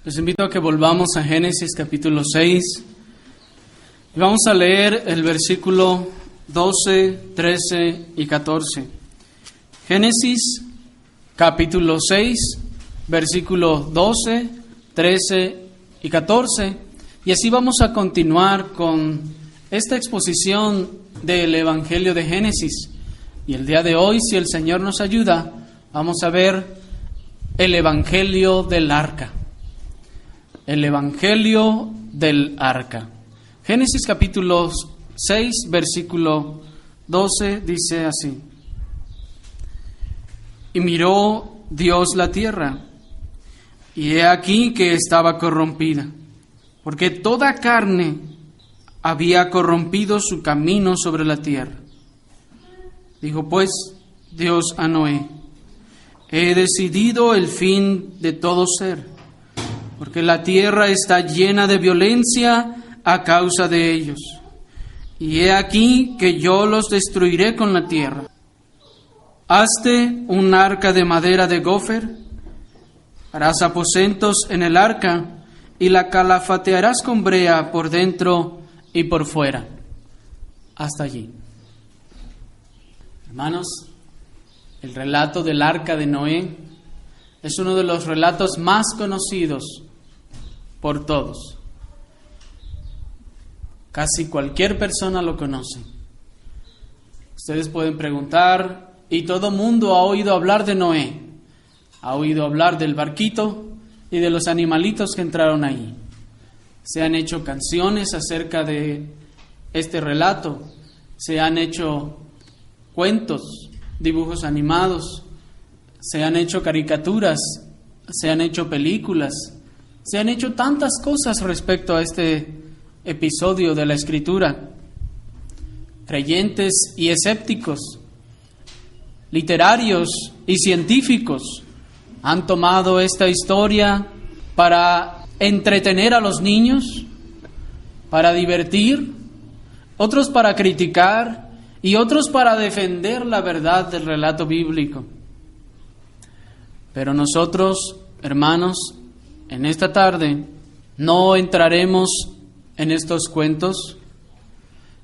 Les invito a que volvamos a Génesis capítulo 6 y vamos a leer el versículo 12, 13 y 14. Génesis capítulo 6, versículos 12, 13 y 14. Y así vamos a continuar con esta exposición del Evangelio de Génesis. Y el día de hoy, si el Señor nos ayuda, vamos a ver el Evangelio del Arca. El Evangelio del Arca. Génesis capítulo 6, versículo 12 dice así: Y miró Dios la tierra, y he aquí que estaba corrompida, porque toda carne había corrompido su camino sobre la tierra. Dijo pues Dios a Noé: He decidido el fin de todo ser, porque la tierra está llena de violencia a causa de ellos. Y he aquí que yo los destruiré con la tierra. Hazte un arca de madera de gofer, harás aposentos en el arca, y la calafatearás con brea por dentro y por fuera. Hasta allí. Hermanos, el relato del arca de Noé es uno de los relatos más conocidos por todos. Casi cualquier persona lo conoce. Ustedes pueden preguntar, y todo mundo ha oído hablar de Noé. Ha oído hablar del barquito y de los animalitos que entraron ahí. Se han hecho canciones acerca de este relato. Se han hecho cuentos, dibujos animados. Se han hecho caricaturas, se han hecho películas, se han hecho tantas cosas respecto a este episodio de la Escritura. Creyentes y escépticos, literarios y científicos han tomado esta historia para entretener a los niños, para divertir, otros para criticar y otros para defender la verdad del relato bíblico. Pero nosotros, hermanos, en esta tarde no entraremos en estos cuentos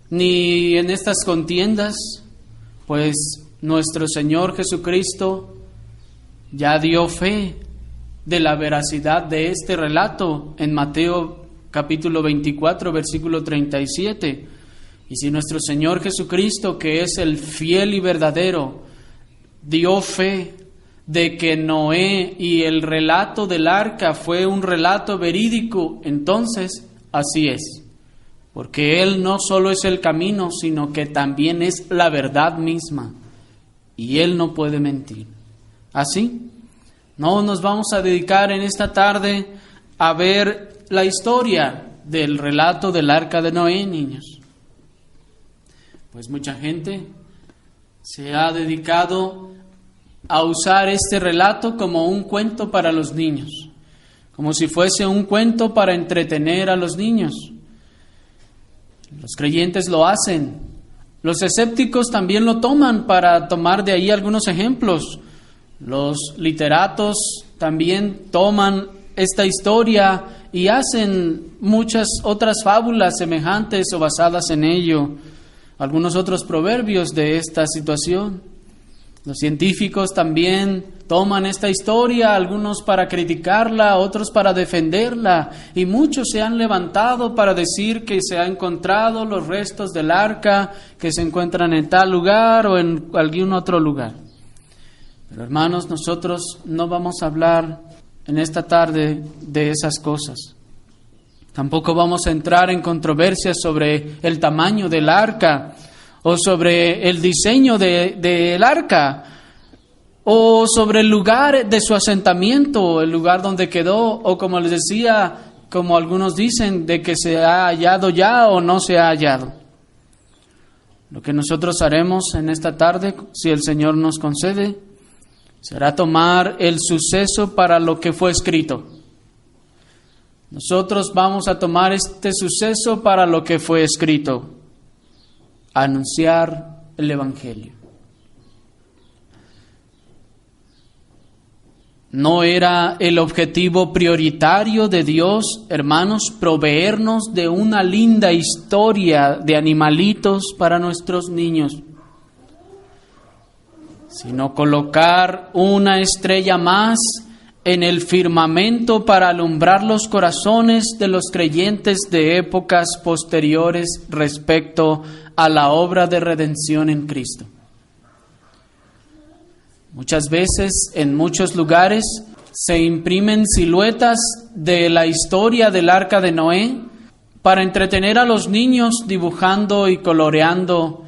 ni en estas contiendas, pues nuestro Señor Jesucristo ya dio fe de la veracidad de este relato en Mateo capítulo 24, versículo 37. Y si nuestro Señor Jesucristo, que es el fiel y verdadero, dio fe de que Noé y el relato del arca fue un relato verídico, entonces así es, porque Él no solo es el camino, sino que también es la verdad misma, y Él no puede mentir. Así, no nos vamos a dedicar en esta tarde a ver la historia del relato del arca de Noé, niños, pues mucha gente se ha dedicado a usar este relato como un cuento para los niños, como si fuese un cuento para entretener a los niños. Los creyentes lo hacen, los escépticos también lo toman para tomar de ahí algunos ejemplos. Los literatos también toman esta historia y hacen muchas otras fábulas semejantes o basadas en ello, algunos otros proverbios de esta situación. Los científicos también toman esta historia, algunos para criticarla, otros para defenderla, y muchos se han levantado para decir que se han encontrado los restos del arca, que se encuentran en tal lugar o en algún otro lugar. Pero hermanos, nosotros no vamos a hablar en esta tarde de esas cosas. Tampoco vamos a entrar en controversias sobre el tamaño del arca, o sobre el diseño del arca, o sobre el lugar de su asentamiento, el lugar donde quedó, o como les decía, como algunos dicen, de que se ha hallado ya o no se ha hallado. Lo que nosotros haremos en esta tarde, si el Señor nos concede, será tomar el suceso para lo que fue escrito. Nosotros vamos a tomar este suceso para lo que fue escrito: anunciar el Evangelio. ¿No era el objetivo prioritario de Dios, hermanos, proveernos de una linda historia de animalitos para nuestros niños? Sino colocar una estrella más en el firmamento para alumbrar los corazones de los creyentes de épocas posteriores respecto a la obra de redención en Cristo. Muchas veces, en muchos lugares, se imprimen siluetas de la historia del Arca de Noé para entretener a los niños dibujando y coloreando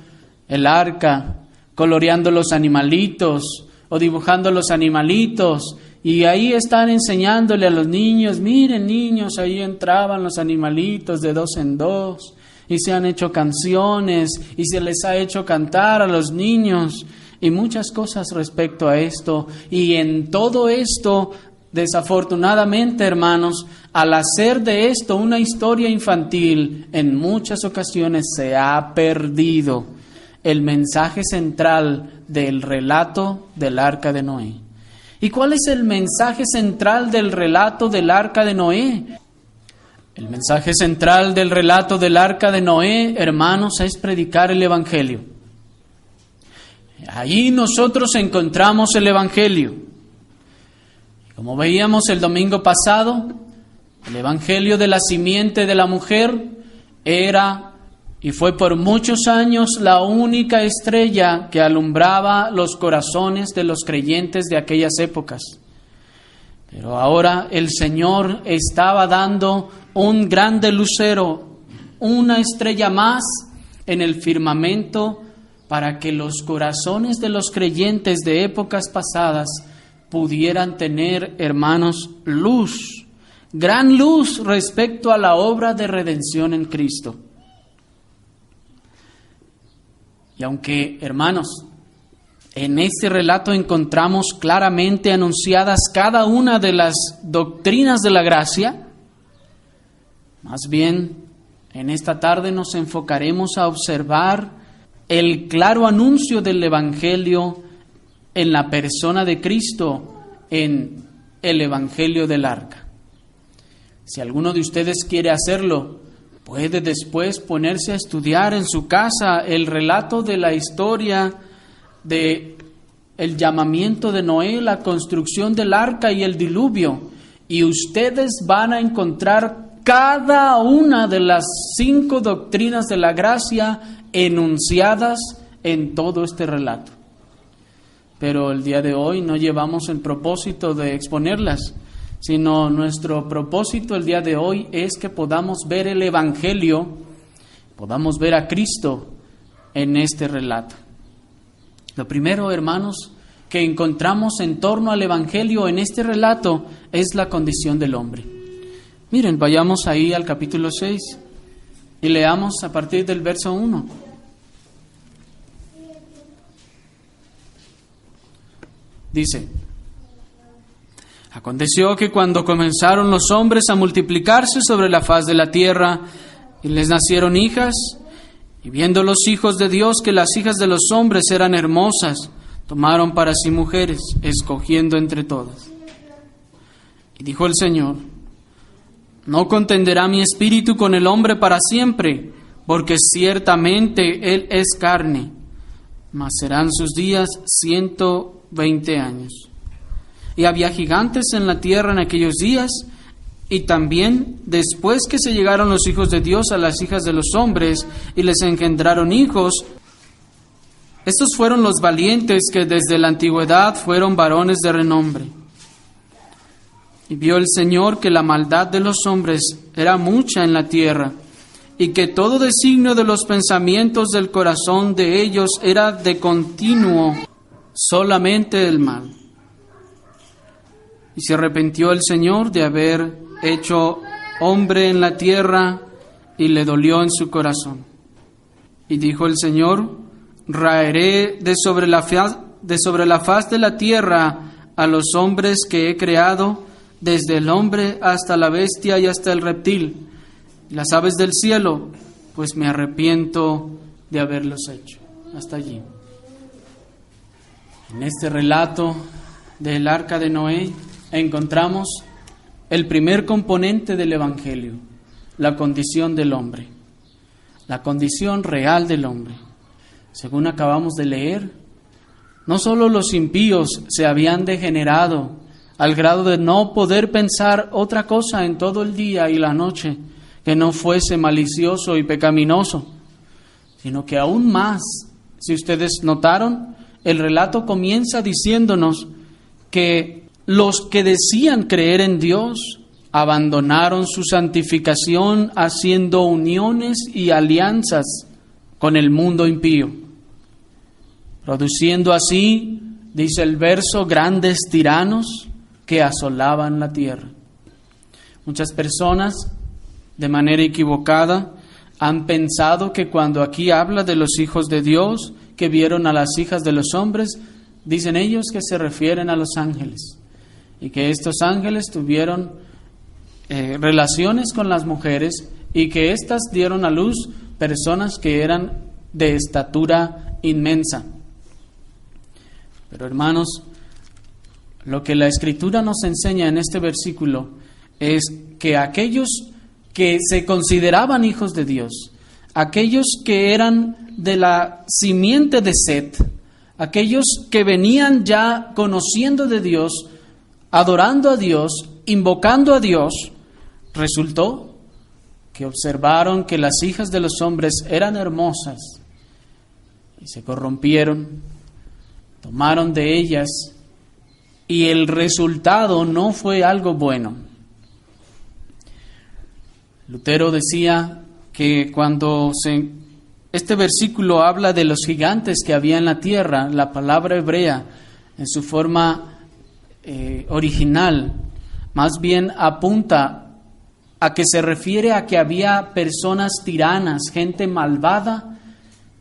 el arca, coloreando los animalitos o dibujando los animalitos. Y ahí están enseñándole a los niños, miren niños, ahí entraban los animalitos de 2 en 2 y se han hecho canciones y se les ha hecho cantar a los niños y muchas cosas respecto a esto. Y en todo esto, desafortunadamente, hermanos, al hacer de esto una historia infantil, en muchas ocasiones se ha perdido el mensaje central del relato del Arca de Noé. ¿Y cuál es el mensaje central del relato del Arca de Noé? El mensaje central del relato del Arca de Noé, hermanos, es predicar el Evangelio. Allí nosotros encontramos el Evangelio. Como veíamos el domingo pasado, el Evangelio de la simiente de la mujer era y fue por muchos años la única estrella que alumbraba los corazones de los creyentes de aquellas épocas. Pero ahora el Señor estaba dando un grande lucero, una estrella más en el firmamento para que los corazones de los creyentes de épocas pasadas pudieran tener, hermanos, luz, gran luz respecto a la obra de redención en Cristo. Y aunque, hermanos, en este relato encontramos claramente anunciadas cada una de las doctrinas de la gracia, más bien en esta tarde nos enfocaremos a observar el claro anuncio del Evangelio en la persona de Cristo, en el Evangelio del Arca. Si alguno de ustedes quiere hacerlo, puede después ponerse a estudiar en su casa el relato de la historia de el llamamiento de Noé, la construcción del arca y el diluvio. Y ustedes van a encontrar cada una de las 5 doctrinas de la gracia enunciadas en todo este relato. Pero el día de hoy no llevamos el propósito de exponerlas, sino nuestro propósito el día de hoy es que podamos ver el Evangelio, podamos ver a Cristo en este relato. Lo primero, hermanos, que encontramos en torno al Evangelio en este relato es la condición del hombre. Miren, vayamos ahí al capítulo 6 y leamos a partir del verso 1. Dice: Aconteció que cuando comenzaron los hombres a multiplicarse sobre la faz de la tierra, y les nacieron hijas, y viendo los hijos de Dios que las hijas de los hombres eran hermosas, tomaron para sí mujeres, escogiendo entre todas. Y dijo el Señor: No contenderá mi espíritu con el hombre para siempre, porque ciertamente él es carne, mas serán sus días 120 años. Y había gigantes en la tierra en aquellos días, y también después que se llegaron los hijos de Dios a las hijas de los hombres, y les engendraron hijos, estos fueron los valientes que desde la antigüedad fueron varones de renombre. Y vio el Señor que la maldad de los hombres era mucha en la tierra, y que todo designio de los pensamientos del corazón de ellos era de continuo solamente el mal. Y se arrepintió el Señor de haber hecho hombre en la tierra, y le dolió en su corazón. Y dijo el Señor: Raeré de sobre la faz de la tierra a los hombres que he creado, desde el hombre hasta la bestia y hasta el reptil, y las aves del cielo, pues me arrepiento de haberlos hecho. Hasta allí. En este relato del Arca de Noé, encontramos el primer componente del Evangelio, la condición del hombre, la condición real del hombre. Según acabamos de leer, no solo los impíos se habían degenerado al grado de no poder pensar otra cosa en todo el día y la noche que no fuese malicioso y pecaminoso, sino que aún más, si ustedes notaron, el relato comienza diciéndonos que los que decían creer en Dios abandonaron su santificación haciendo uniones y alianzas con el mundo impío, produciendo así, dice el verso, grandes tiranos que asolaban la tierra. Muchas personas, de manera equivocada, han pensado que cuando aquí habla de los hijos de Dios que vieron a las hijas de los hombres, dicen ellos que se refieren a los ángeles y que estos ángeles tuvieron relaciones con las mujeres y que éstas dieron a luz personas que eran de estatura inmensa. Pero hermanos, lo que la Escritura nos enseña en este versículo es que aquellos que se consideraban hijos de Dios, aquellos que eran de la simiente de Set, aquellos que venían ya conociendo de Dios, adorando a Dios, invocando a Dios, resultó que observaron que las hijas de los hombres eran hermosas y se corrompieron, tomaron de ellas y el resultado no fue algo bueno. Lutero decía que cuando este versículo habla de los gigantes que había en la tierra, la palabra hebrea en su forma original más bien apunta a que se refiere a que había personas tiranas, gente malvada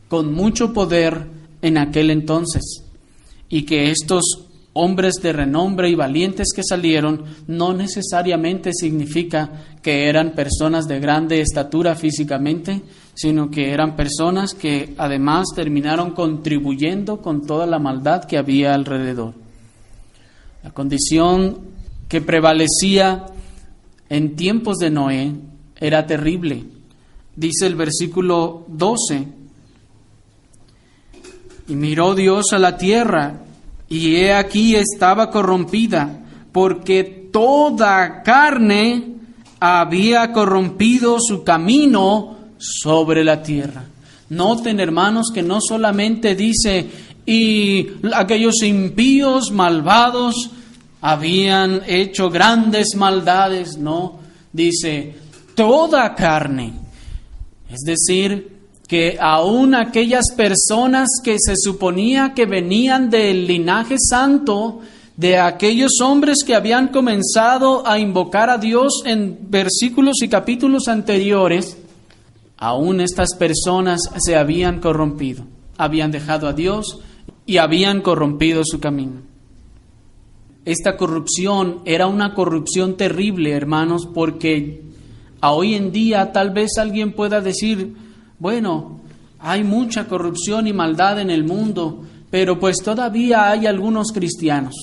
con mucho poder en aquel entonces, y que estos hombres de renombre y valientes que salieron no necesariamente significa que eran personas de grande estatura físicamente, sino que eran personas que además terminaron contribuyendo con toda la maldad que había alrededor. La condición que prevalecía en tiempos de Noé era terrible. Dice el versículo 12: y miró Dios a la tierra, y he aquí estaba corrompida, porque toda carne había corrompido su camino sobre la tierra. Noten, hermanos, que no solamente dice, y aquellos impíos malvados habían hecho grandes maldades, no, dice, toda carne. Es decir, que aún aquellas personas que se suponía que venían del linaje santo, de aquellos hombres que habían comenzado a invocar a Dios en versículos y capítulos anteriores, aún estas personas se habían corrompido, habían dejado a Dios y habían corrompido su camino. Esta corrupción era una corrupción terrible, hermanos, porque a hoy en día tal vez alguien pueda decir, bueno, hay mucha corrupción y maldad en el mundo, pero pues todavía hay algunos cristianos.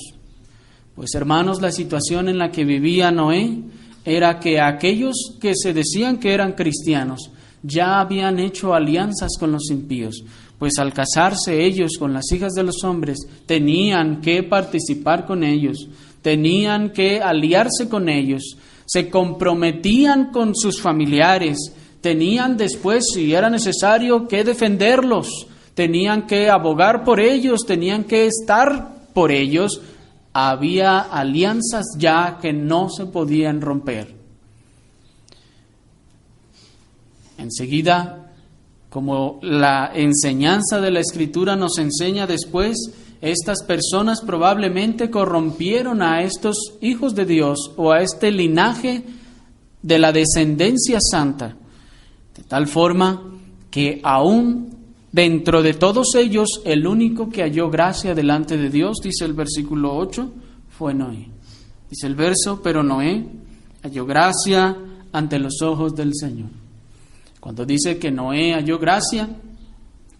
Pues hermanos, la situación en la que vivía Noé era que aquellos que se decían que eran cristianos ya habían hecho alianzas con los impíos, pues al casarse ellos con las hijas de los hombres tenían que participar con ellos, tenían que aliarse con ellos, se comprometían con sus familiares, tenían después, si era necesario, que defenderlos, tenían que abogar por ellos, tenían que estar por ellos. Había alianzas ya que no se podían romper. Enseguida, como la enseñanza de la Escritura nos enseña después, estas personas probablemente corrompieron a estos hijos de Dios o a este linaje de la descendencia santa, de tal forma que aún dentro de todos ellos, el único que halló gracia delante de Dios, dice el versículo 8, fue Noé. Dice el verso, pero Noé halló gracia ante los ojos del Señor. Cuando dice que Noé halló gracia,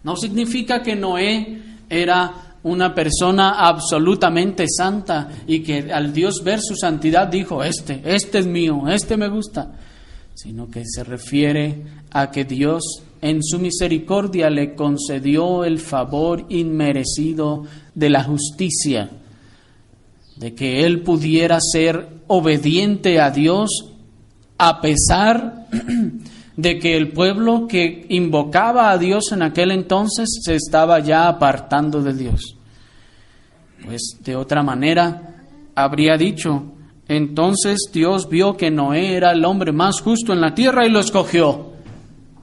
no significa que Noé era una persona absolutamente santa y que al Dios ver su santidad dijo, este es mío, este me gusta, sino que se refiere a que Dios en su misericordia le concedió el favor inmerecido de la justicia, de que él pudiera ser obediente a Dios a pesar de que el pueblo que invocaba a Dios en aquel entonces se estaba ya apartando de Dios. Pues de otra manera habría dicho, entonces Dios vio que Noé era el hombre más justo en la tierra y lo escogió.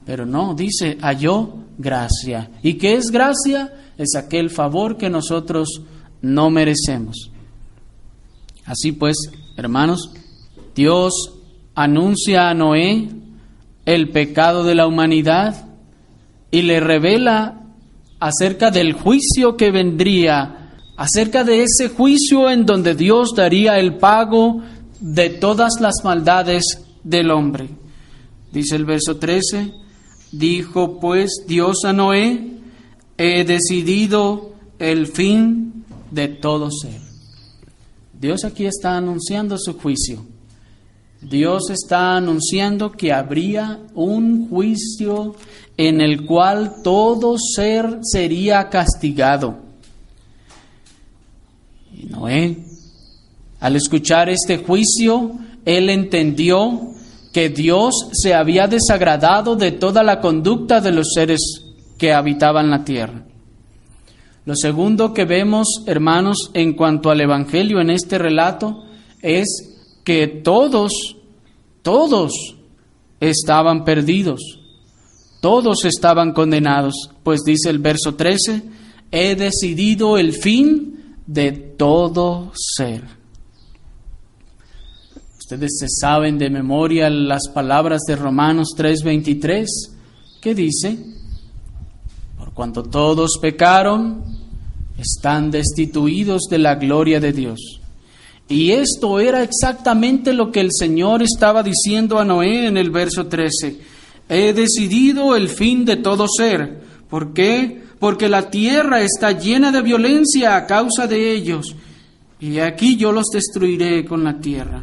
Pero no, dice, halló gracia. ¿Y qué es gracia? Es aquel favor que nosotros no merecemos. Así pues, hermanos, Dios anuncia a Noé el pecado de la humanidad y le revela acerca del juicio que vendría, acerca de ese juicio en donde Dios daría el pago de todas las maldades del hombre. Dice el verso 13, dijo pues Dios a Noé, he decidido el fin de todo ser. Dios aquí está anunciando su juicio. Dios está anunciando que habría un juicio en el cual todo ser sería castigado. Y Noé, al escuchar este juicio, él entendió que Dios se había desagradado de toda la conducta de los seres que habitaban la tierra. Lo segundo que vemos, hermanos, en cuanto al Evangelio en este relato, es que todos estaban perdidos, todos estaban condenados, pues dice el verso 13, he decidido el fin de todo ser. Ustedes se saben de memoria las palabras de Romanos 3:23, que dice, por cuanto todos pecaron, están destituidos de la gloria de Dios. Y esto era exactamente lo que el Señor estaba diciendo a Noé en el verso 13. He decidido el fin de todo ser. ¿Por qué? Porque la tierra está llena de violencia a causa de ellos. Y aquí yo los destruiré con la tierra.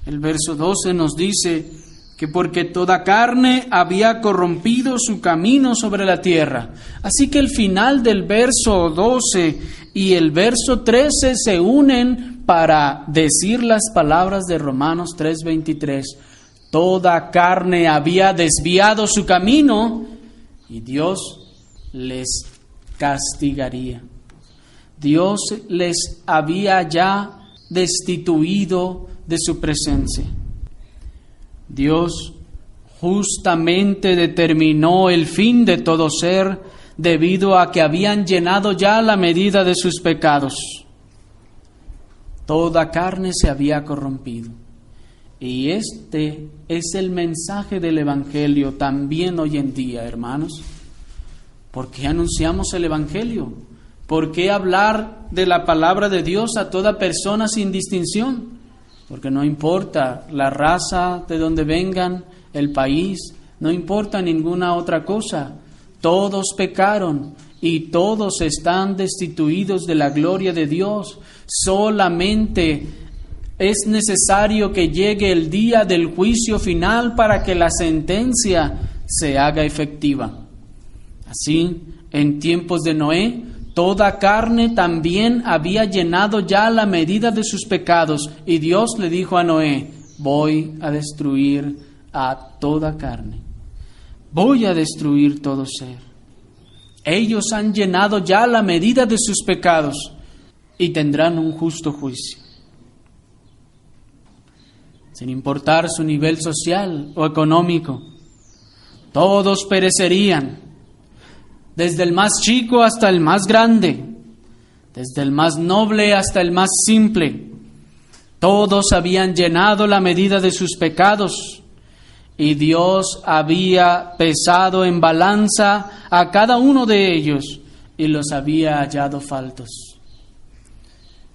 El verso 12 nos dice que porque toda carne había corrompido su camino sobre la tierra. Así que el final del verso 12 y el verso 13 se unen para decir las palabras de Romanos 3:23. Toda carne había desviado su camino y Dios les castigaría. Dios les había ya destituido de su presencia. Dios justamente determinó el fin de todo ser debido a que habían llenado ya la medida de sus pecados. Toda carne se había corrompido. Y este es el mensaje del Evangelio también hoy en día, hermanos. ¿Por qué anunciamos el Evangelio? ¿Por qué hablar de la palabra de Dios a toda persona sin distinción? Porque no importa la raza de donde vengan, el país, no importa ninguna otra cosa. Todos pecaron y todos están destituidos de la gloria de Dios. Solamente es necesario que llegue el día del juicio final para que la sentencia se haga efectiva. Así, en tiempos de Noé, toda carne también había llenado ya la medida de sus pecados y Dios le dijo a Noé, voy a destruir a toda carne. Voy a destruir todo ser. Ellos han llenado ya la medida de sus pecados y tendrán un justo juicio. Sin importar su nivel social o económico, todos perecerían, desde el más chico hasta el más grande, desde el más noble hasta el más simple. Todos habían llenado la medida de sus pecados y Dios había pesado en balanza a cada uno de ellos y los había hallado faltos.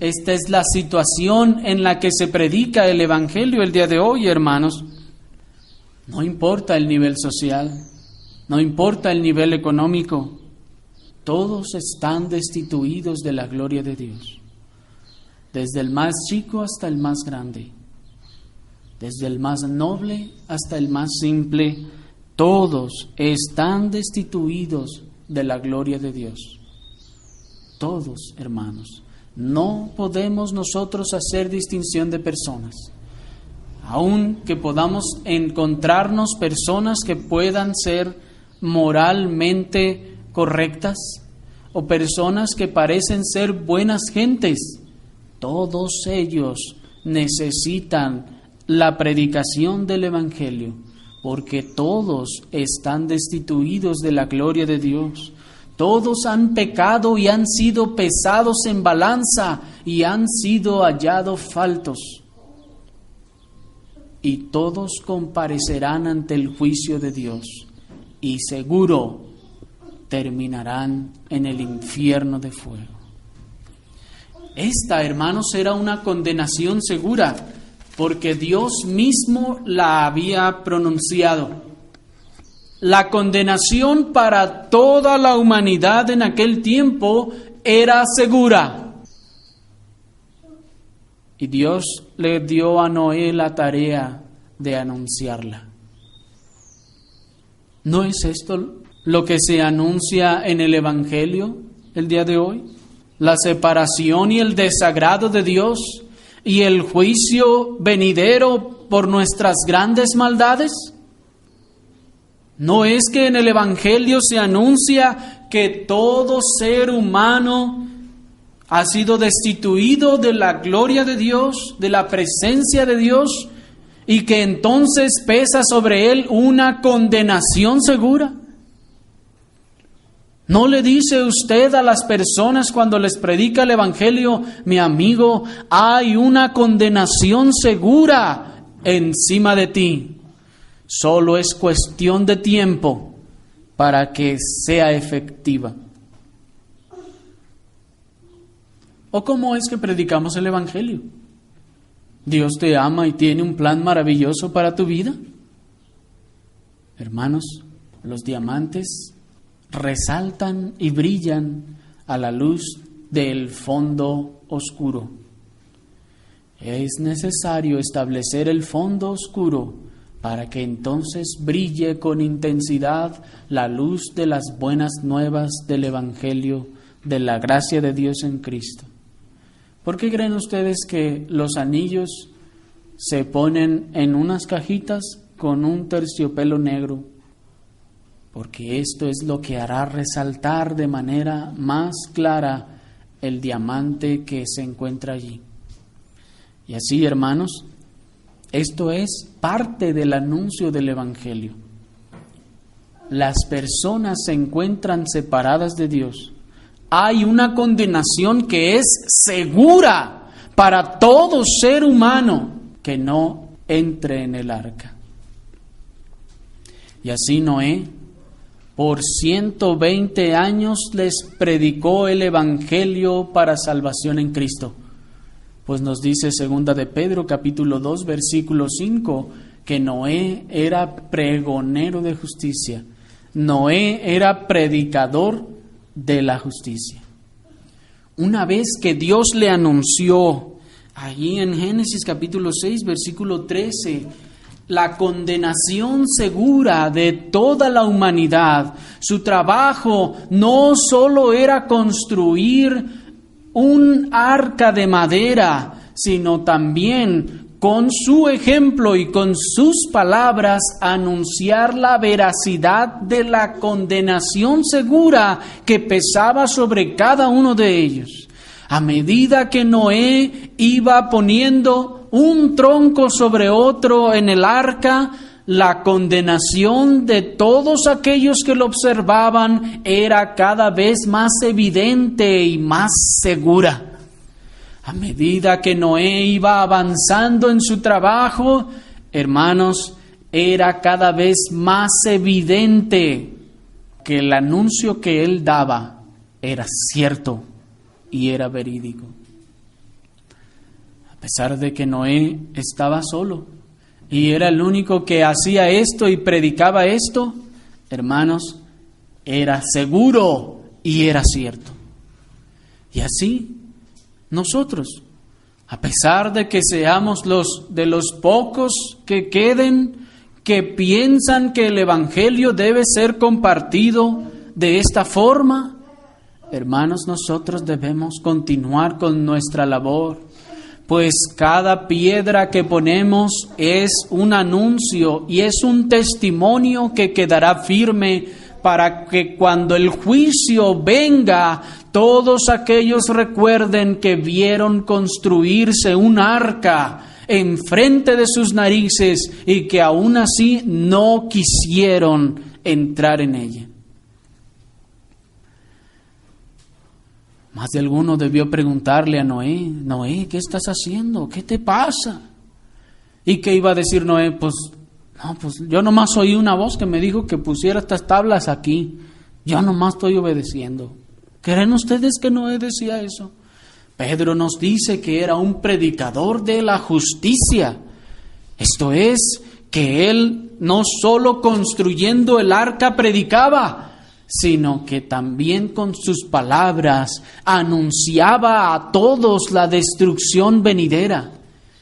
Esta es la situación en la que se predica el Evangelio el día de hoy, hermanos. No importa el nivel social, no importa el nivel económico, todos están destituidos de la gloria de Dios, desde el más chico hasta el más grande, desde el más noble hasta el más simple, todos están destituidos de la gloria de Dios. Todos, hermanos. No podemos nosotros hacer distinción de personas. Aunque podamos encontrarnos personas que puedan ser moralmente correctas o personas que parecen ser buenas gentes, todos ellos necesitan la predicación del Evangelio, porque todos están destituidos de la gloria de Dios. Todos han pecado y han sido pesados en balanza y han sido hallados faltos. Y todos comparecerán ante el juicio de Dios y seguro terminarán en el infierno de fuego. Esta, hermanos, era una condenación segura, porque Dios mismo la había pronunciado. La condenación para toda la humanidad en aquel tiempo era segura. Y Dios le dio a Noé la tarea de anunciarla. ¿No es esto lo que se anuncia en el Evangelio el día de hoy? La separación y el desagrado de Dios y el juicio venidero por nuestras grandes maldades. ¿No es que en el Evangelio se anuncia que todo ser humano ha sido destituido de la gloria de Dios, de la presencia de Dios, y que entonces pesa sobre él una condenación segura? ¿No le dice usted a las personas cuando les predica el Evangelio: mi amigo, hay una condenación segura encima de ti? Solo es cuestión de tiempo para que sea efectiva. ¿O cómo es que predicamos el Evangelio? ¿Dios te ama y tiene un plan maravilloso para tu vida? Hermanos, los diamantes resaltan y brillan a la luz del fondo oscuro. Es necesario establecer el fondo oscuro para que entonces brille con intensidad la luz de las buenas nuevas del Evangelio, de la gracia de Dios en Cristo. ¿Por qué creen ustedes que los anillos se ponen en unas cajitas con un terciopelo negro? Porque esto es lo que hará resaltar de manera más clara el diamante que se encuentra allí. Y así, hermanos, esto es parte del anuncio del Evangelio. Las personas se encuentran separadas de Dios. Hay una condenación que es segura para todo ser humano que no entre en el arca. Y así Noé, por 120 años les predicó el Evangelio para salvación en Cristo. Pues nos dice 2 de Pedro capítulo 2 versículo 5 que Noé era pregonero de justicia. Noé era predicador de la justicia. Una vez que Dios le anunció allí en Génesis capítulo 6 versículo 13 la condenación segura de toda la humanidad, su trabajo no solo era construir un arca de madera, sino también con su ejemplo y con sus palabras anunciar la veracidad de la condenación segura que pesaba sobre cada uno de ellos. A medida que Noé iba poniendo un tronco sobre otro en el arca, la condenación de todos aquellos que lo observaban era cada vez más evidente y más segura. A medida que Noé iba avanzando en su trabajo, hermanos, era cada vez más evidente que el anuncio que él daba era cierto y era verídico. A pesar de que Noé estaba solo y era el único que hacía esto y predicaba esto, hermanos, era seguro Y era cierto. Y así, nosotros, a pesar de que seamos de los pocos que queden, que piensan que el Evangelio debe ser compartido de esta forma, hermanos, nosotros debemos continuar con nuestra labor, pues cada piedra que ponemos es un anuncio y es un testimonio que quedará firme para que cuando el juicio venga, todos aquellos recuerden que vieron construirse un arca enfrente de sus narices y que aún así no quisieron entrar en ella. Más de alguno debió preguntarle a Noé: Noé, ¿qué estás haciendo? ¿Qué te pasa? ¿Y qué iba a decir Noé? Pues yo nomás oí una voz que me dijo que pusiera estas tablas aquí. Yo nomás estoy obedeciendo. ¿Creen ustedes que Noé decía eso? Pedro nos dice que era un predicador de la justicia. Esto es, que él no solo construyendo el arca predicaba, sino que también con sus palabras anunciaba a todos la destrucción venidera.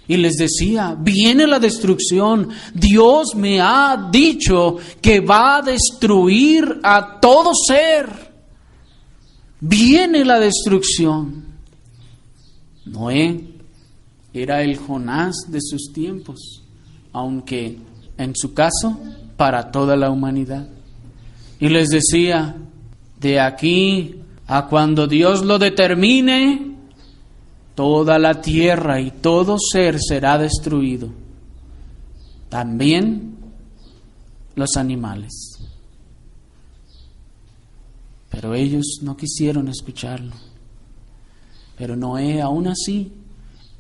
Y les decía: viene la destrucción, Dios me ha dicho que va a destruir a todo ser. Viene la destrucción. Noé era el Jonás de sus tiempos, aunque en su caso para toda la humanidad. Y les decía: de aquí a cuando Dios lo determine, toda la tierra y todo ser será destruido. También los animales. Pero ellos no quisieron escucharlo. Pero Noé aún así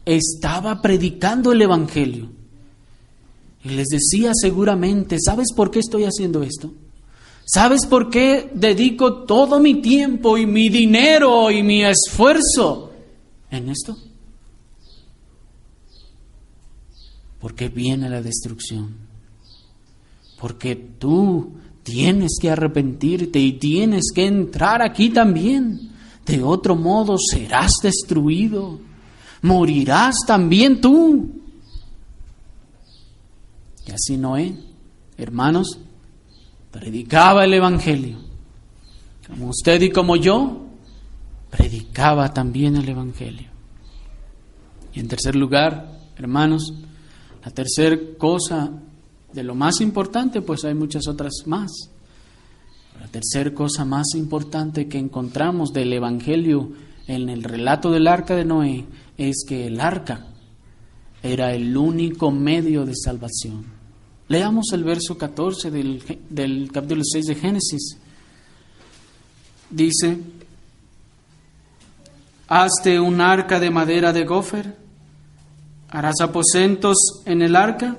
estaba predicando el Evangelio. Y les decía seguramente: ¿sabes por qué estoy haciendo esto? ¿Sabes por qué dedico todo mi tiempo y mi dinero y mi esfuerzo en esto? Porque viene la destrucción. Porque tú tienes que arrepentirte y tienes que entrar aquí también. De otro modo serás destruido. Morirás también tú. Y así Noé, hermanos, predicaba el Evangelio. Como usted y como yo, predicaba también el Evangelio. Y en tercer lugar, hermanos, la tercera cosa de lo más importante, pues hay muchas otras más. La tercera cosa más importante que encontramos del Evangelio en el relato del arca de Noé es que el arca era el único medio de salvación. Leamos el verso 14 del capítulo 6 de Génesis. Dice: hazte un arca de madera de gofer, harás aposentos en el arca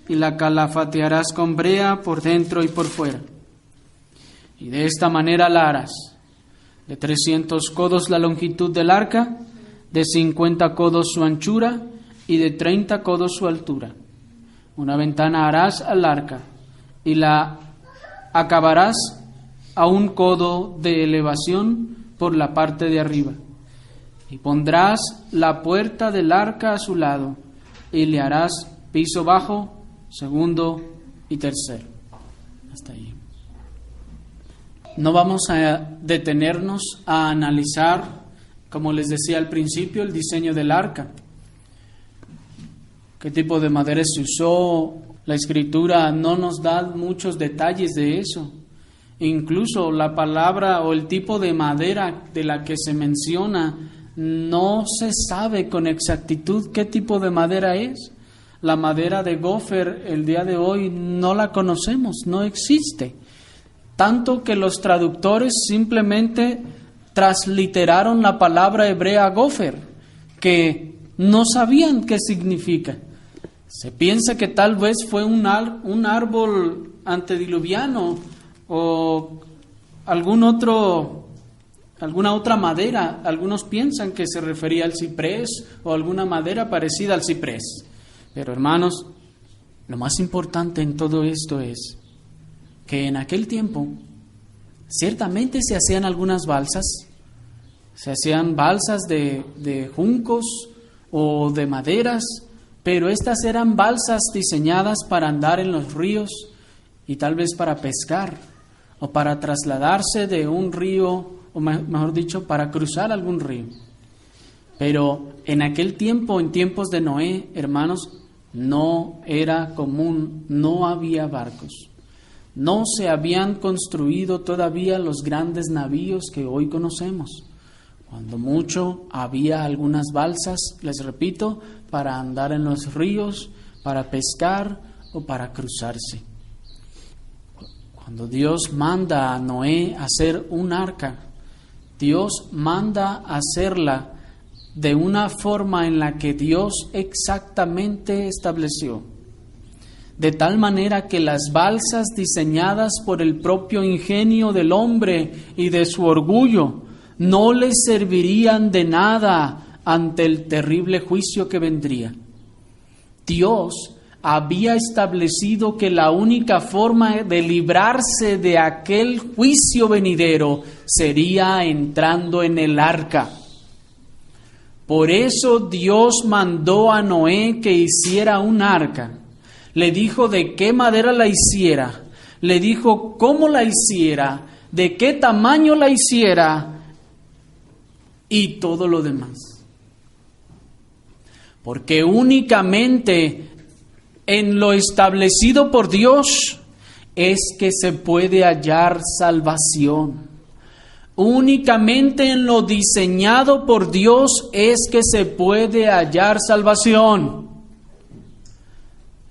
y la calafatearás con brea por dentro y por fuera. Y de esta manera la harás: de 300 codos la longitud del arca, de 50 codos su anchura y de 30 codos su altura. Una ventana harás al arca y la acabarás a un codo de elevación por la parte de arriba. Y pondrás la puerta del arca a su lado y le harás piso bajo, segundo y tercero. Hasta ahí. No vamos a detenernos a analizar, como les decía al principio, el diseño del arca. ¿Qué tipo de madera se usó? La Escritura no nos da muchos detalles de eso. Incluso la palabra o el tipo de madera de la que se menciona, no se sabe con exactitud qué tipo de madera es. La madera de gofer el día de hoy no la conocemos, no existe. Tanto que los traductores simplemente transliteraron la palabra hebrea gofer, que no sabían qué significa. Se piensa que tal vez fue un árbol antediluviano o alguna otra madera. Algunos piensan que se refería al ciprés o alguna madera parecida al ciprés. Pero hermanos, lo más importante en todo esto es que en aquel tiempo Ciertamente se hacían algunas balsas, se hacían balsas de juncos o de maderas, pero estas eran balsas diseñadas para andar en los ríos y tal vez para pescar o para trasladarse de un río, o mejor dicho, para cruzar algún río. Pero en aquel tiempo, en tiempos de Noé, hermanos, no era común, no había barcos. No se habían construido todavía los grandes navíos que hoy conocemos. Cuando mucho había algunas balsas, les repito, para andar en los ríos, para pescar o para cruzarse. Cuando Dios manda a Noé hacer un arca, Dios manda hacerla de una forma en la que Dios exactamente estableció. De tal manera que las balsas diseñadas por el propio ingenio del hombre y de su orgullo no les servirían de nada ante el terrible juicio que vendría. Dios había establecido que la única forma de librarse de aquel juicio venidero sería entrando en el arca. Por eso Dios mandó a Noé que hiciera un arca. Le dijo de qué madera la hiciera, le dijo cómo la hiciera, de qué tamaño la hiciera y todo lo demás. Porque únicamente en lo establecido por Dios es que se puede hallar salvación. Únicamente en lo diseñado por Dios es que se puede hallar salvación.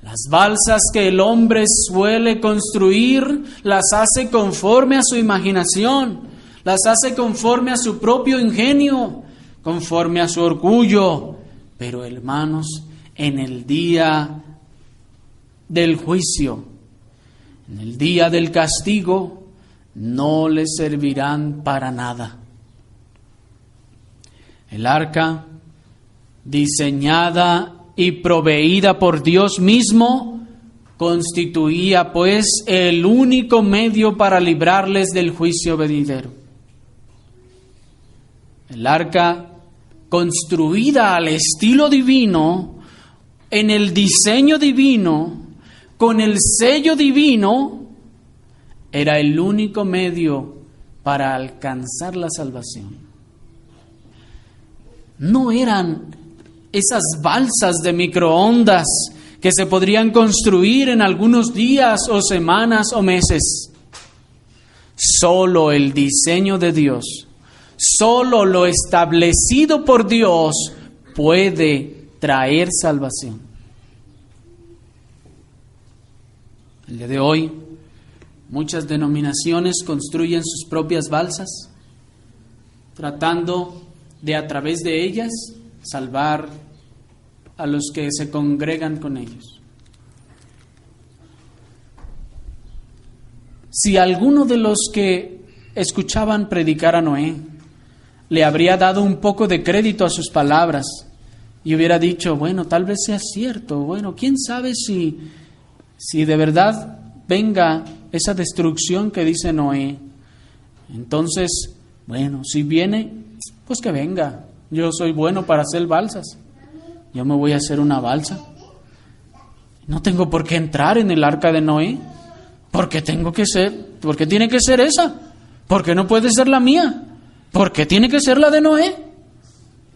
Las balsas que el hombre suele construir las hace conforme a su imaginación, las hace conforme a su propio ingenio, conforme a su orgullo. Pero hermanos, en el día del juicio, en el día del castigo, no les servirán para nada. El arca, diseñada y proveída por Dios mismo, constituía pues el único medio para librarles del juicio venidero. El arca, construida al estilo divino, en el diseño divino, con el sello divino, era el único medio para alcanzar la salvación. No eran esas balsas de microondas que se podrían construir en algunos días o semanas o meses. Solo el diseño de Dios, solo lo establecido por Dios puede traer salvación. El día de hoy, muchas denominaciones construyen sus propias balsas, tratando de a través de ellas salvar a los que se congregan con ellos. Si alguno de los que escuchaban predicar a Noé le habría dado un poco de crédito a sus palabras y hubiera dicho, bueno, tal vez sea cierto, bueno, quién sabe si de verdad venga esa destrucción que dice Noé, entonces, bueno, si viene, pues que venga. Yo soy bueno para hacer balsas. Yo me voy a hacer una balsa. No tengo por qué entrar en el arca de Noé. ¿Por qué tiene que ser esa? ¿Por qué no puede ser la mía? ¿Por qué tiene que ser la de Noé?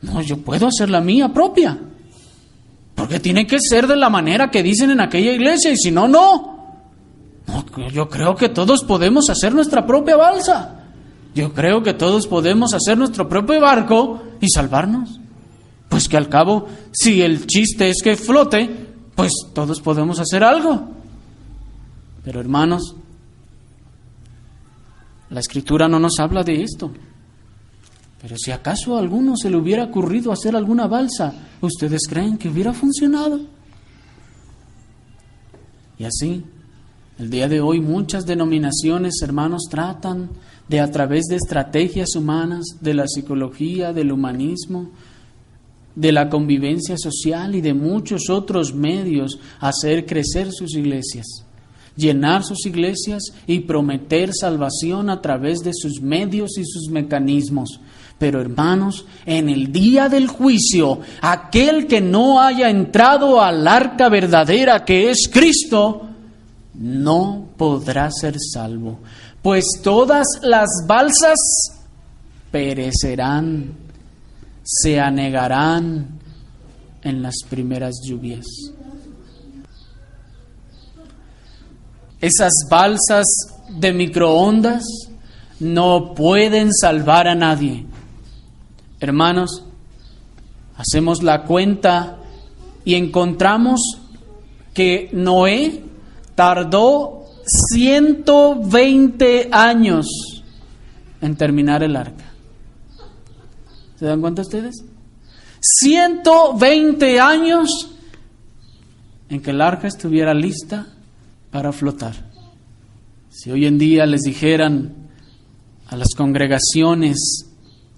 No, yo puedo hacer la mía propia. Porque tiene que ser de la manera que dicen en aquella iglesia, y si no, no. No, yo creo que todos podemos hacer nuestra propia balsa. Yo creo que todos podemos hacer nuestro propio barco y salvarnos. Pues que al cabo, si el chiste es que flote, pues todos podemos hacer algo. Pero hermanos, la Escritura no nos habla de esto. Pero si acaso a alguno se le hubiera ocurrido hacer alguna balsa, ¿ustedes creen que hubiera funcionado? Y así, el día de hoy muchas denominaciones, hermanos, tratan de a través de estrategias humanas, de la psicología, del humanismo, de la convivencia social y de muchos otros medios hacer crecer sus iglesias. llenar sus iglesias y prometer salvación a través de sus medios y sus mecanismos. Pero hermanos, en el día del juicio, aquel que no haya entrado al arca verdadera que es Cristo, no podrá ser salvo, pues todas las balsas perecerán, se anegarán en las primeras lluvias. Esas balsas de microondas no pueden salvar a nadie. Hermanos, hacemos la cuenta y encontramos que Noé tardó 120 años en terminar el arca. ¿Se dan cuenta ustedes? 120 años en que el arca estuviera lista para flotar. Si hoy en día les dijeran a las congregaciones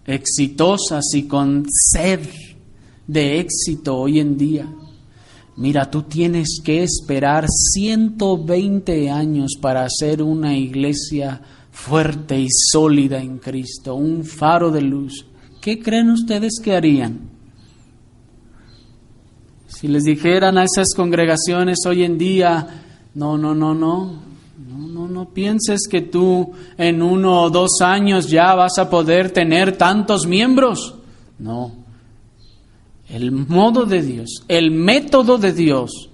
exitosas y con sed de éxito hoy en día, mira, tú tienes que esperar 120 años para hacer una iglesia fuerte y sólida en Cristo, un faro de luz, ¿qué creen ustedes que harían? Si les dijeran a esas congregaciones hoy en día, no pienses que tú en 1 o 2 años ya vas a poder tener tantos miembros. No. El modo de Dios, el método de Dios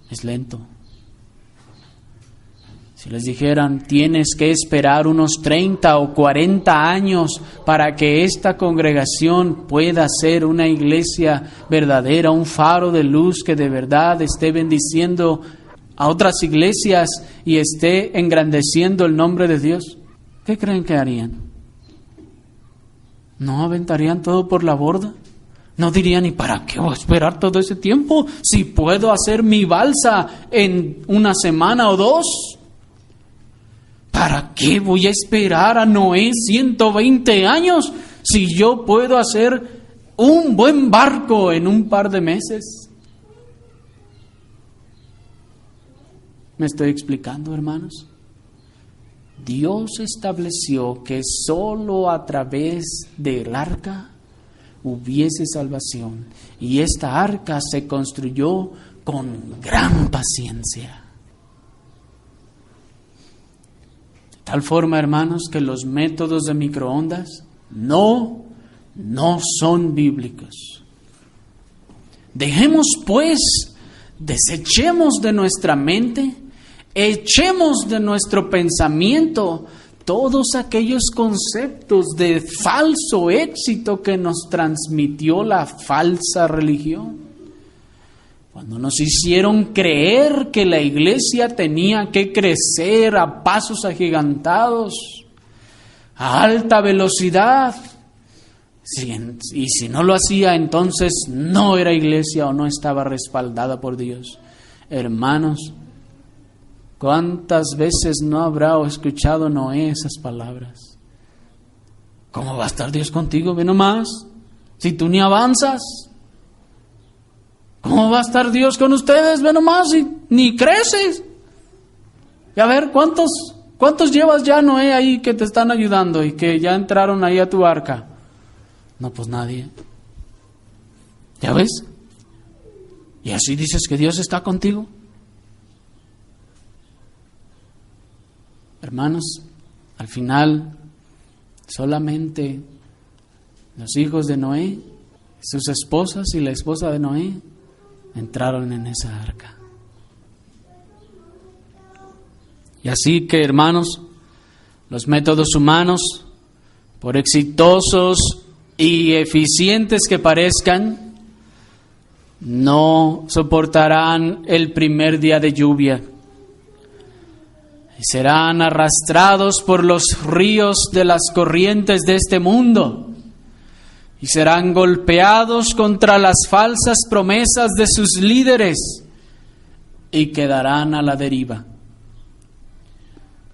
es lento. Si les dijeran, tienes que esperar unos 30 o 40 años para que esta congregación pueda ser una iglesia verdadera, un faro de luz que de verdad esté bendiciendo a otras iglesias y esté engrandeciendo el nombre de Dios, ¿qué creen que harían? ¿No aventarían todo por la borda? ¿No dirían, ¿y para qué voy a esperar todo ese tiempo si puedo hacer mi balsa en 1 semana o 2? ¿Para qué voy a esperar a Noé 120 años si yo puedo hacer un buen barco en un par de meses? ¿Me estoy explicando, hermanos? Dios estableció que solo a través del arca hubiese salvación, y esta arca se construyó con gran paciencia. De tal forma, hermanos, que los métodos de microondas no son bíblicos. Dejemos pues, desechemos de nuestra mente, echemos de nuestro pensamiento todos aquellos conceptos de falso éxito que nos transmitió la falsa religión. Cuando nos hicieron creer que la iglesia tenía que crecer a pasos agigantados, a alta velocidad, y si no lo hacía, entonces no era iglesia o no estaba respaldada por Dios. Hermanos, ¿cuántas veces no habrá escuchado Noé esas palabras? ¿Cómo va a estar Dios contigo? Ve nomás, si tú ni avanzas. ¿Cómo va a estar Dios con ustedes? Ve nomás, si ni creces. Y a ver, ¿cuántos llevas ya, Noé, ahí que te están ayudando y que ya entraron ahí a tu arca? No, pues nadie. ¿Ya ves? ¿Y así dices que Dios está contigo? Hermanos, al final, solamente los hijos de Noé, sus esposas y la esposa de Noé, entraron en esa arca. Y así que, hermanos, los métodos humanos, por exitosos y eficientes que parezcan, no soportarán el primer día de lluvia. Y serán arrastrados por los ríos de las corrientes de este mundo. Y serán golpeados contra las falsas promesas de sus líderes. Y quedarán a la deriva.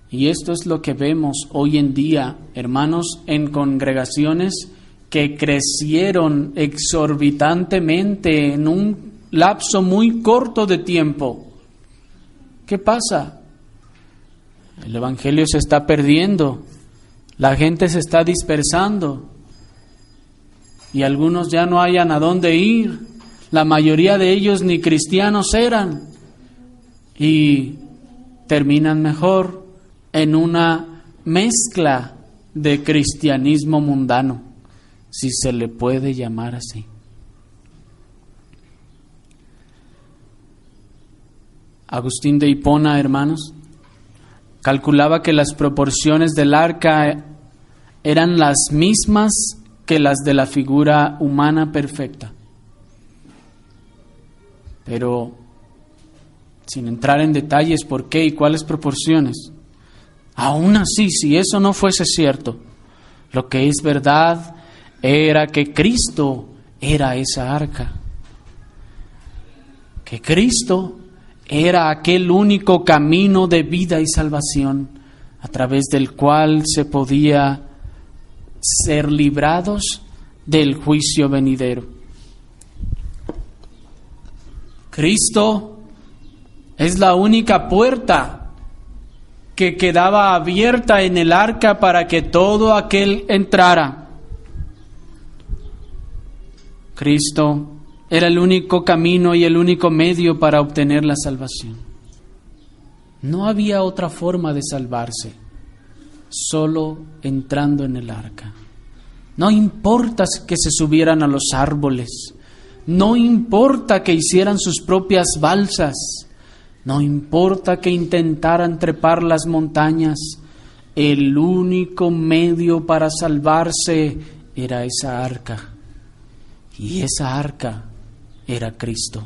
Y esto es lo que vemos hoy en día, hermanos, en congregaciones que crecieron exorbitantemente en un lapso muy corto de tiempo. ¿Qué pasa? El Evangelio se está perdiendo, la gente se está dispersando y algunos ya no hayan a dónde ir. La mayoría de ellos ni cristianos eran y terminan mejor en una mezcla de cristianismo mundano, si se le puede llamar así. Agustín de Hipona, hermanos, calculaba que las proporciones del arca eran las mismas que las de la figura humana perfecta. Pero, sin entrar en detalles por qué y cuáles proporciones, aún así, si eso no fuese cierto, lo que es verdad era que Cristo era esa arca. Que Cristo era aquel único camino de vida y salvación a través del cual se podía ser librados del juicio venidero. Cristo es la única puerta que quedaba abierta en el arca para que todo aquel entrara. Cristo era el único camino y el único medio para obtener la salvación. No había otra forma de salvarse, solo entrando en el arca. No importa que se subieran a los árboles, no importa que hicieran sus propias balsas, no importa que intentaran trepar las montañas, el único medio para salvarse era esa arca. Y esa arca era Cristo.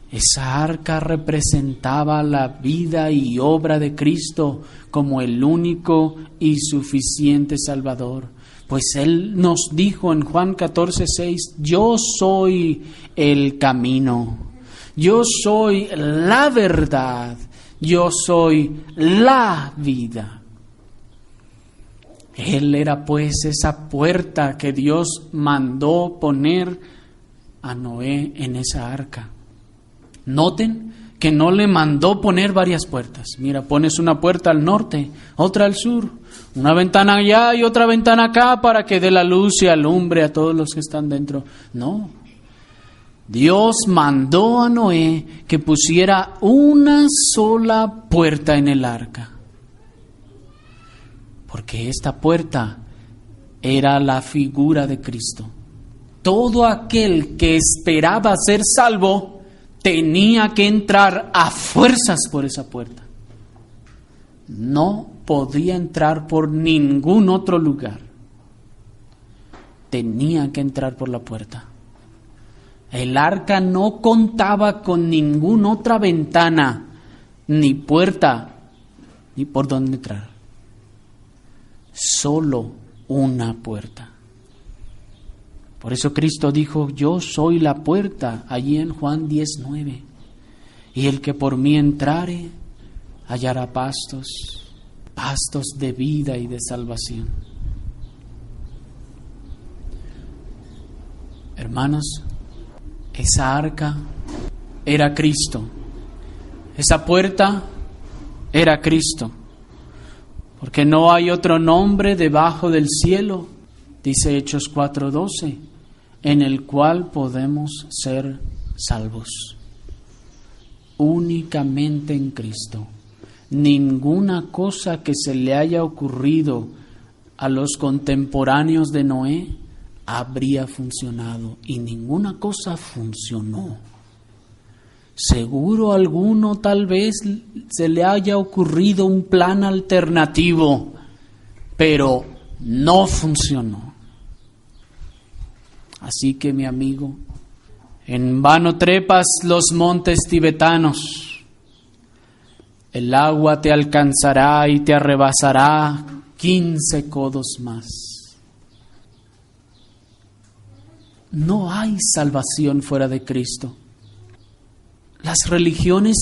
Esa arca representaba la vida y obra de Cristo como el único y suficiente Salvador. Pues Él nos dijo en Juan 14:6, yo soy el camino, yo soy la verdad, yo soy la vida. Él era pues esa puerta que Dios mandó poner a Noé en esa arca. Noten que no le mandó poner varias puertas. Mira, pones una puerta al norte, otra al sur, una ventana allá y otra ventana acá para que dé la luz y alumbre a todos los que están dentro. No. Dios mandó a Noé que pusiera una sola puerta en el arca. Porque esta puerta era la figura de Cristo. Todo aquel que esperaba ser salvo tenía que entrar a fuerzas por esa puerta. No podía entrar por ningún otro lugar. Tenía que entrar por la puerta. El arca no contaba con ninguna otra ventana, ni puerta, ni por dónde entrar. Solo una puerta. Por eso Cristo dijo, yo soy la puerta, allí en Juan 10:9. Y el que por mí entrare, hallará pastos de vida y de salvación. Hermanos, esa arca era Cristo. Esa puerta era Cristo. Porque no hay otro nombre debajo del cielo, dice Hechos 4:12, en el cual podemos ser salvos. Únicamente en Cristo. Ninguna cosa que se le haya ocurrido a los contemporáneos de Noé habría funcionado, y ninguna cosa funcionó. Seguro alguno tal vez se le haya ocurrido un plan alternativo, pero no funcionó. Así que, mi amigo, en vano trepas los montes tibetanos. El agua te alcanzará y te arrebasará 15 codos más. No hay salvación fuera de Cristo. Las religiones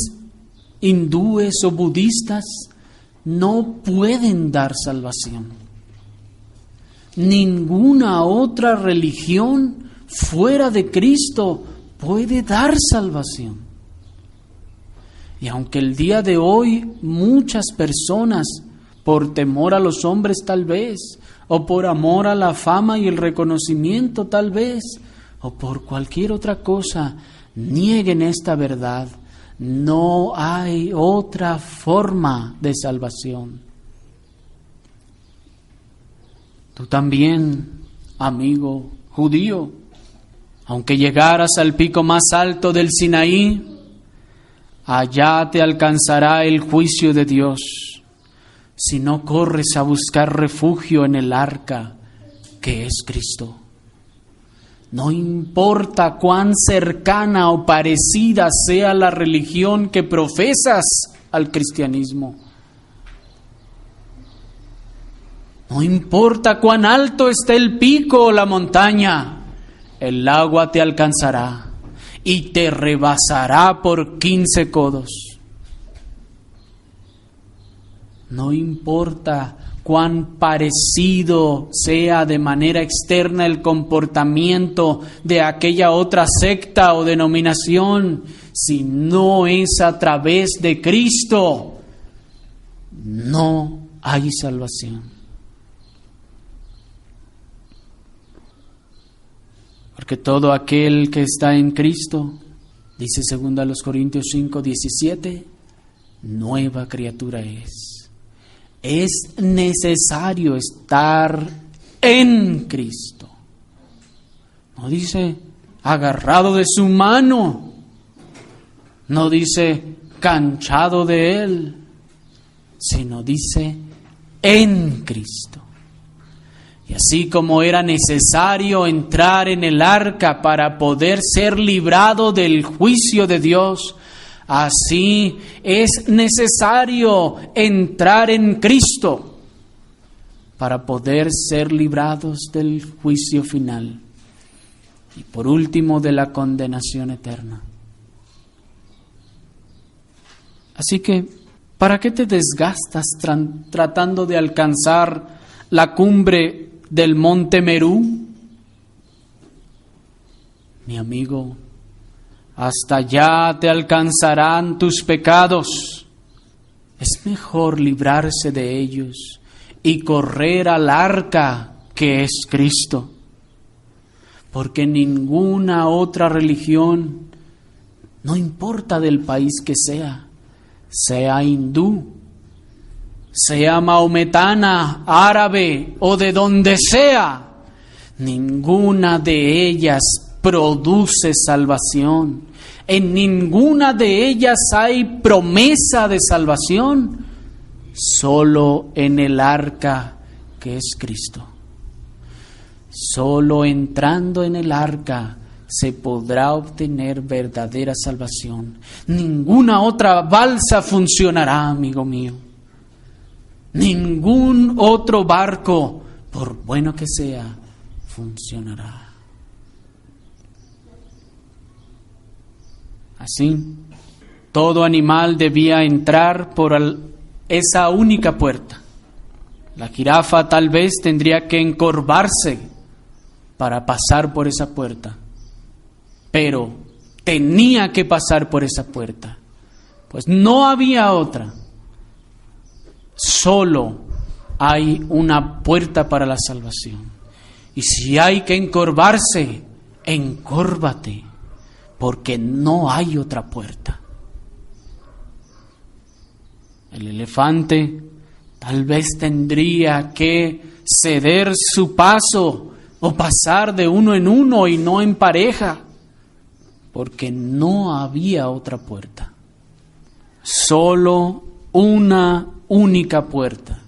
hindúes o budistas no pueden dar salvación. Ninguna otra religión fuera de Cristo puede dar salvación. Y aunque el día de hoy muchas personas, por temor a los hombres tal vez, o por amor a la fama y el reconocimiento tal vez, o por cualquier otra cosa, nieguen esta verdad, no hay otra forma de salvación. Tú también, amigo judío, aunque llegaras al pico más alto del Sinaí, allá te alcanzará el juicio de Dios, si no corres a buscar refugio en el arca que es Cristo. No importa cuán cercana o parecida sea la religión que profesas al cristianismo. No importa cuán alto esté el pico o la montaña, el agua te alcanzará y te rebasará por 15 codos. No importa cuán parecido sea de manera externa el comportamiento de aquella otra secta o denominación, si no es a través de Cristo, no hay salvación. Porque todo aquel que está en Cristo, dice 2 Corintios 5:17, nueva criatura es. Es necesario estar en Cristo. No dice agarrado de su mano, no dice canchado de Él, sino dice en Cristo. Y así como era necesario entrar en el arca para poder ser librado del juicio de Dios, así es necesario entrar en Cristo para poder ser librados del juicio final y por último de la condenación eterna. Así que, ¿para qué te desgastas tratando de alcanzar la cumbre del monte Merú? Mi amigo, hasta allá te alcanzarán tus pecados. Es mejor librarse de ellos y correr al arca que es Cristo, porque ninguna otra religión, no importa del país que sea hindú, sea maometana, árabe o de donde sea, ninguna de ellas produce salvación. En ninguna de ellas hay promesa de salvación, solo en el arca que es Cristo. Solo entrando en el arca se podrá obtener verdadera salvación. Ninguna otra balsa funcionará, amigo mío. Ningún otro barco, por bueno que sea, funcionará. Así, todo animal debía entrar por esa única puerta. La jirafa tal vez tendría que encorvarse para pasar por esa puerta, pero tenía que pasar por esa puerta, pues no había otra. Solo hay una puerta para la salvación. Y si hay que encorvarse, encórvate, porque no hay otra puerta. El elefante tal vez tendría que ceder su paso o pasar de uno en uno y no en pareja, porque no había otra puerta. Solo una única puerta.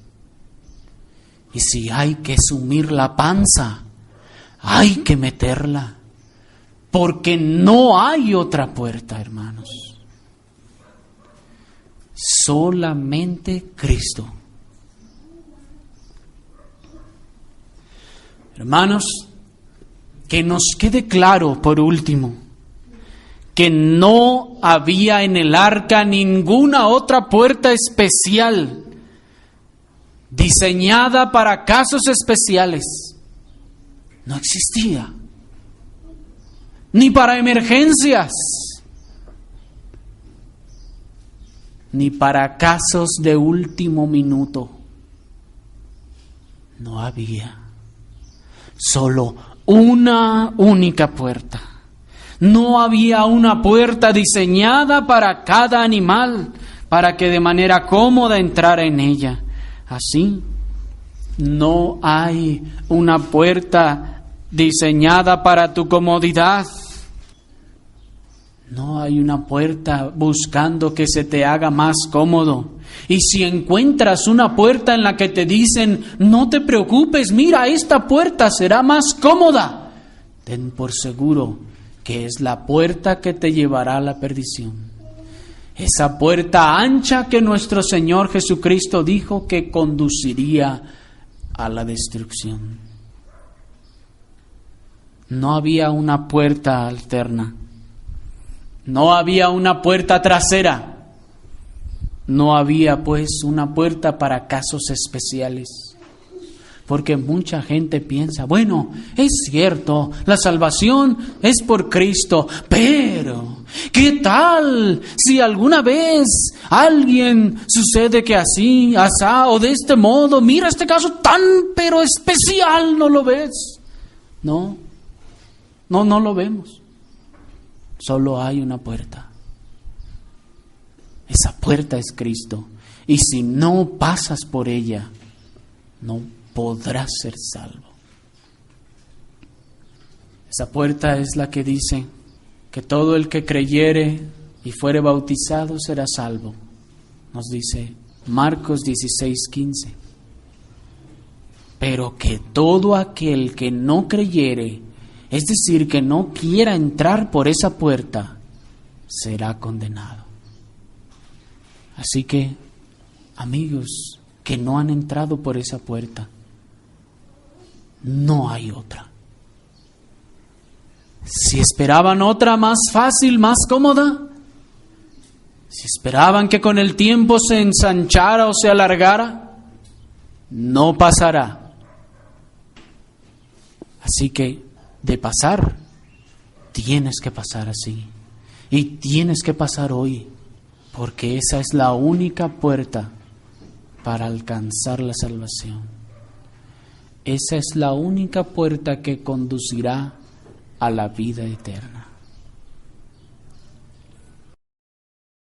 Y si hay que sumir la panza, hay que meterla, porque no hay otra puerta, hermanos. Solamente Cristo. Hermanos, que nos quede claro por último que no había en el arca ninguna otra puerta especial diseñada para casos especiales. No existía. Ni para emergencias. ni para casos de último minuto. No había. Solo una única puerta. No había una puerta diseñada para cada animal, para que de manera cómoda entrara en ella. Así, no hay una puerta diseñada para tu comodidad. No hay una puerta buscando que se te haga más cómodo. Y si encuentras una puerta en la que te dicen, no te preocupes, mira, esta puerta será más cómoda, ten por seguro que es la puerta que te llevará a la perdición. Esa puerta ancha que nuestro Señor Jesucristo dijo que conduciría a la destrucción. No había una puerta alterna. No había una puerta trasera. No había, pues, una puerta para casos especiales. Porque mucha gente piensa, bueno, es cierto, la salvación es por Cristo, pero ¿qué tal si alguna vez alguien sucede que así, asá o de este modo? Mira este caso tan pero especial, ¿no lo ves? No lo vemos. Solo hay una puerta. Esa puerta es Cristo. Y si no pasas por ella, no podrás ser salvo. Esa puerta es la que dice que todo el que creyere y fuere bautizado será salvo. Nos dice Marcos 16:15. Pero que todo aquel que no creyere, es decir, que no quiera entrar por esa puerta, será condenado. Así que, amigos que no han entrado por esa puerta, no hay otra. Si esperaban otra más fácil, más cómoda, si esperaban que con el tiempo se ensanchara o se alargara, no pasará. Así que, de pasar, tienes que pasar así. Y tienes que pasar hoy, porque esa es la única puerta para alcanzar la salvación. Esa es la única puerta que conducirá a la vida eterna.